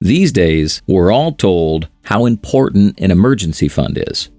These days, we're all told how important an emergency fund is.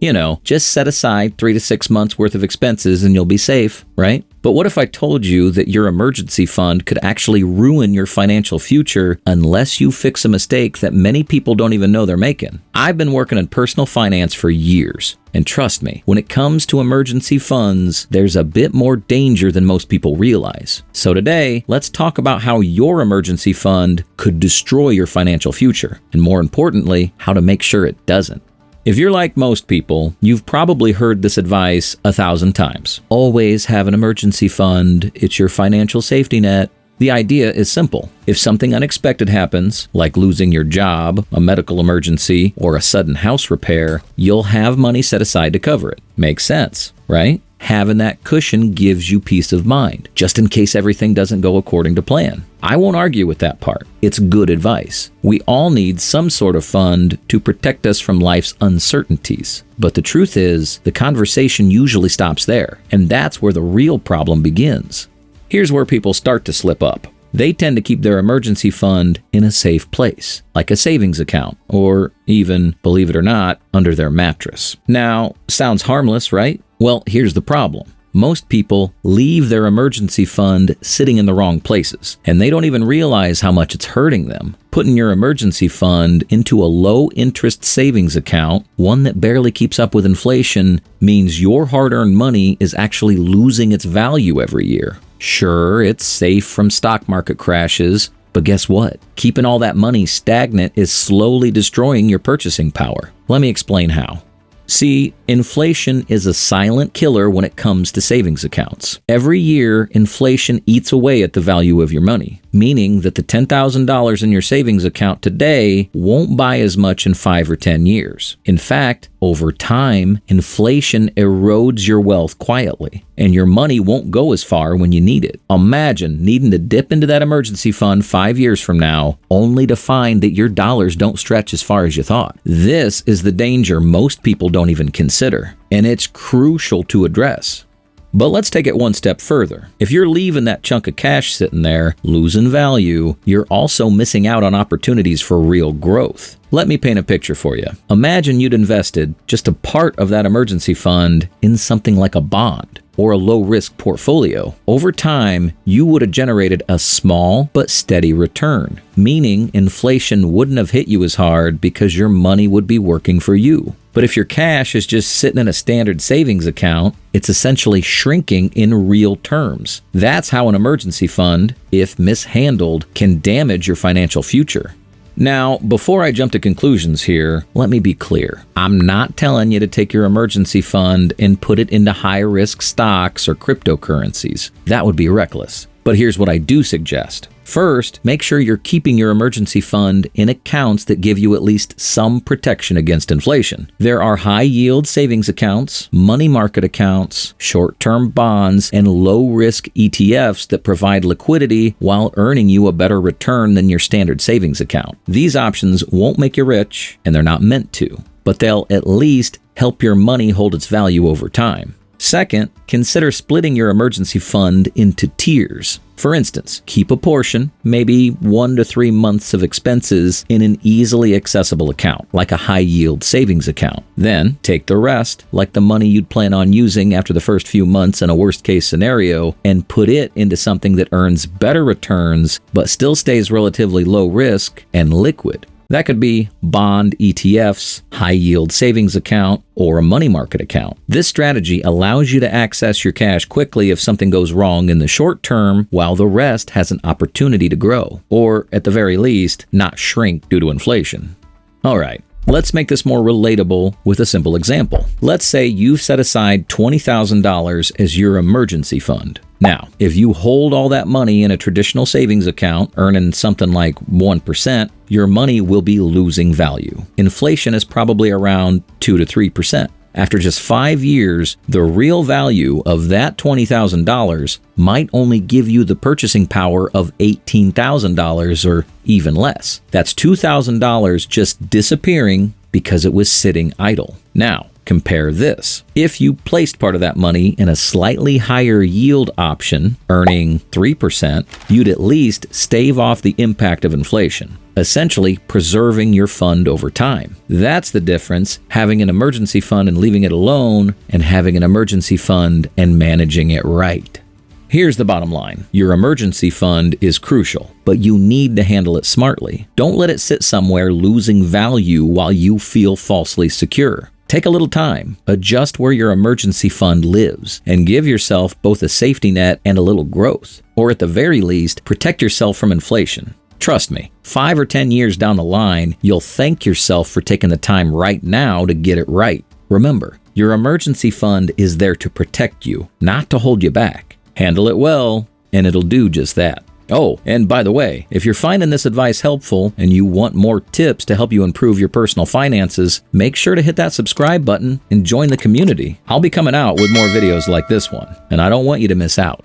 Just set aside 3 to 6 months worth of expenses and you'll be safe, right? But what if I told you that your emergency fund could actually ruin your financial future unless you fix a mistake that many people don't even know they're making? I've been working in personal finance for years. And trust me, when it comes to emergency funds, there's a bit more danger than most people realize. So today, let's talk about how your emergency fund could destroy your financial future, and more importantly, how to make sure it doesn't. If you're like most people, you've probably heard this advice 1,000 times. Always have an emergency fund. It's your financial safety net. The idea is simple. If something unexpected happens, like losing your job, a medical emergency, or a sudden house repair, you'll have money set aside to cover it. Makes sense, right? Having that cushion gives you peace of mind, just in case everything doesn't go according to plan. I won't argue with that part. It's good advice. We all need some sort of fund to protect us from life's uncertainties. But the truth is, the conversation usually stops there, and that's where the real problem begins. Here's where people start to slip up. They tend to keep their emergency fund in a safe place, like a savings account, or even, believe it or not, under their mattress. Now, sounds harmless, right? Well, here's the problem. Most people leave their emergency fund sitting in the wrong places, and they don't even realize how much it's hurting them. Putting your emergency fund into a low-interest savings account, one that barely keeps up with inflation, means your hard-earned money is actually losing its value every year. Sure, it's safe from stock market crashes, but guess what? Keeping all that money stagnant is slowly destroying your purchasing power. Let me explain how. See, inflation is a silent killer when it comes to savings accounts. Every year, inflation eats away at the value of your money, meaning that the $10,000 in your savings account today won't buy as much in 5 or 10 years. In fact, over time, inflation erodes your wealth quietly, and your money won't go as far when you need it. Imagine needing to dip into that emergency fund 5 years from now, only to find that your dollars don't stretch as far as you thought. This is the danger most people don't even consider, and it's crucial to address. But let's take it one step further. If you're leaving that chunk of cash sitting there, losing value, you're also missing out on opportunities for real growth. Let me paint a picture for you. Imagine you'd invested just a part of that emergency fund in something like a bond or a low-risk portfolio. Over time, you would have generated a small but steady return, meaning inflation wouldn't have hit you as hard because your money would be working for you. But if your cash is just sitting in a standard savings account, it's essentially shrinking in real terms. That's how an emergency fund, if mishandled, can damage your financial future. Now, before I jump to conclusions here, let me be clear. I'm not telling you to take your emergency fund and put it into high-risk stocks or cryptocurrencies. That would be reckless. But here's what I do suggest. First, make sure you're keeping your emergency fund in accounts that give you at least some protection against inflation. There are high-yield savings accounts, money market accounts, short-term bonds, and low-risk ETFs that provide liquidity while earning you a better return than your standard savings account. These options won't make you rich, and they're not meant to, but they'll at least help your money hold its value over time. Second, consider splitting your emergency fund into tiers. For instance, keep a portion, maybe 1 to 3 months of expenses, in an easily accessible account, like a high-yield savings account. Then, take the rest, like the money you'd plan on using after the first few months in a worst-case scenario, and put it into something that earns better returns, but still stays relatively low risk and liquid. That could be bond ETFs, high-yield savings account, or a money market account. This strategy allows you to access your cash quickly if something goes wrong in the short term, while the rest has an opportunity to grow, or at the very least, not shrink due to inflation. All right. Let's make this more relatable with a simple example. Let's say you've set aside $20,000 as your emergency fund. Now, if you hold all that money in a traditional savings account, earning something like 1%, your money will be losing value. Inflation is probably around 2 to 3%. After just 5 years, the real value of that $20,000 might only give you the purchasing power of $18,000 or even less. That's $2,000 just disappearing because it was sitting idle. Now, Compare this. If you placed part of that money in a slightly higher yield option, earning 3%, you'd at least stave off the impact of inflation, essentially preserving your fund over time. That's the difference, having an emergency fund and leaving it alone, and having an emergency fund and managing it right. Here's the bottom line. Your emergency fund is crucial, but you need to handle it smartly. Don't let it sit somewhere losing value while you feel falsely secure. Take a little time, adjust where your emergency fund lives, and give yourself both a safety net and a little growth. Or at the very least, protect yourself from inflation. Trust me, 5 or 10 years down the line, you'll thank yourself for taking the time right now to get it right. Remember, your emergency fund is there to protect you, not to hold you back. Handle it well, and it'll do just that. Oh, and by the way, if you're finding this advice helpful and you want more tips to help you improve your personal finances, make sure to hit that subscribe button and join the community. I'll be coming out with more videos like this one, and I don't want you to miss out.